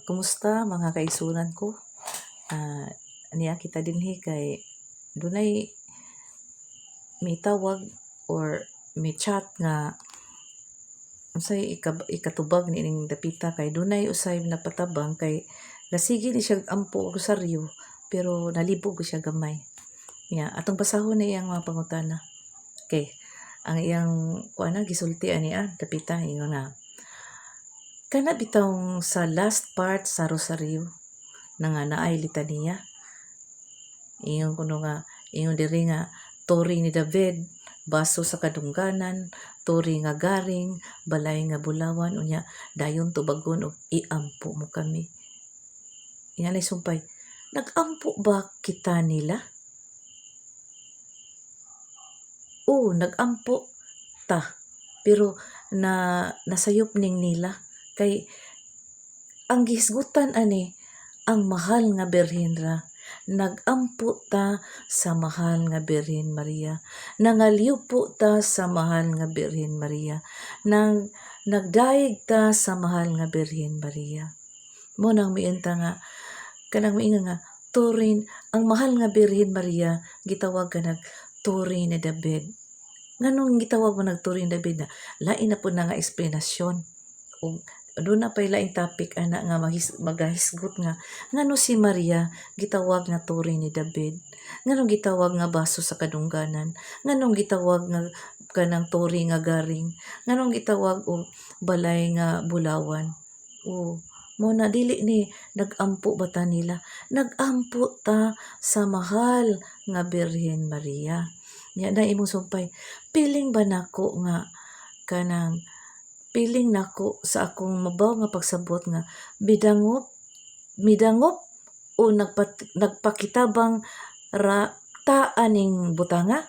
Kumusta mga kaigsunan ko? Niya kita dinhi kay dunay may tawag or may chat nga unsay ikatubag nining dapita kay dunay usay napatabang kay nasigi ni siya ampo og rosaryo pero nalibog siya gamay. Atong basahon na iyang mga pangutana. Okay, ang iyang gisulti ani dapita ingon nga kana bitawng sa last part sa rosaryo na nga naay litanya. Ingon kuno nga, ingon diri nga, tori ni David, baso sa kadungganan, tori nga garing, balay nga bulawan, unya, dayon tubagon og iampo mo kami. Inganay sumpay, nag-ampo ba kita nila? Oo, nag-ampo ta. Pero nasayop ning nila. Kay ang gihisgutan ani, ang mahal nga berhen ra. Nag-ampo ta sa mahal nga Birhen Maria. Nangaliw po ta sa mahal nga Birhen Maria. Nagdaig ta sa mahal nga Birhen Maria. Mo nang miinta nga, kanang miinga nga, turin, ang mahal nga Birhen Maria, gitawag ka turin ni David. Nganong gitawag mo turin ni David na, lain na po na nga explanation. O doon na pa'y laing topic ana nga magahisgot nga ngano si Maria gitawag nga turing ni David, nganong gitawag nga baso sa kadungganan, nganong gitawag nga kanang turing nga garing, nganong gitawag og balay nga bulawan. Mo na dili ni nag-ampo ba ta nila, nag-ampo ta sa mahal nga Birhen Maria. Nya na imong sumpay, piling ba nako nga kanang piling nako sa akong mabaw nga pagsabot nga midangop o nagpakitabang ta aning butanga.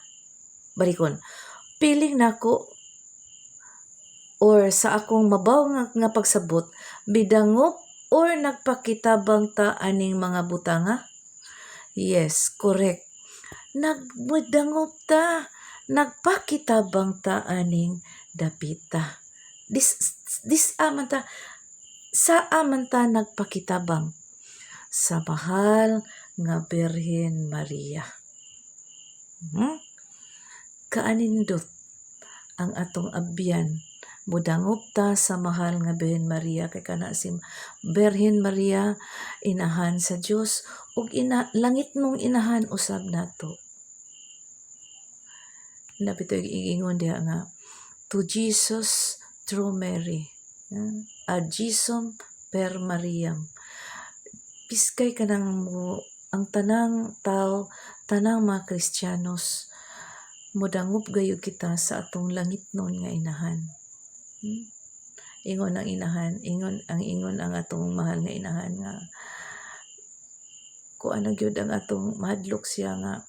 Barikon, piling nako or sa akong mabaw nga pagsabot bidangop or nagpakitabang ta aning mga butanga. Yes, correct. Nagmudangop ta, nagpakitabang ta aning dapita. Sa aman ta nagpakitabang sa mahal nga Birhen Maria. Kaanindot ang atong abyan, mudangop ta sa mahal nga Birhen Maria kay kana si Birhen Maria inahan sa Dios ug langit nung inahan usab nato. Napitoy ingon diha nga to Jesus through Mary, ad Jesum per Mariam. Piskay kanang ang tanang tao, tanang mga Kristiyanos, mudangop gayud kita sa atong langit noon nga inahan. Ingon ang inahan, ingon ang atong mahal nga inahan nga kuan na gyud ang atong mahadlok siya nga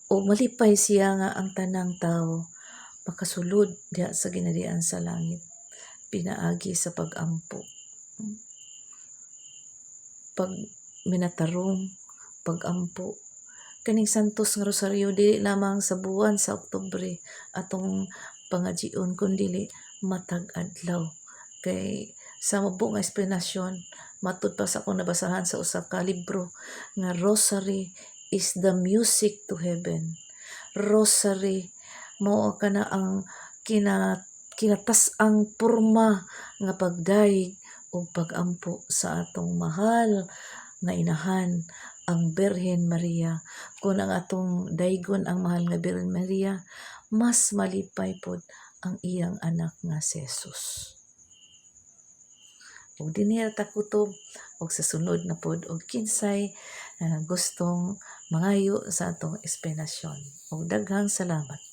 o malipay siya nga ang tanang tao makasulod diha sa ginarian sa langit pinaagi sa pag-ampo, pag minatarong, pag-ampo. Kaning Santos nga Rosaryo dili lamang sa buwan sa Oktubre atong pangajion kundi matag adlaw. Kay sa mabuong nga explanation matud pa sa akong nabasahan sa usa ka libro nga Rosary is the music to heaven. Rosary mao kana ang kinatas-ang porma nga pagdaig o pag-ampo sa atong mahal nga inahan ang Birhen Maria. Kung ang atong daygon ang mahal nga Birhen Maria, mas malipay pod ang iyang anak nga si Jesus. Ug dinhi ta kutob og sa sunod na pod og kinsay gustong mangayo sa atong explanation. Og daghang salamat.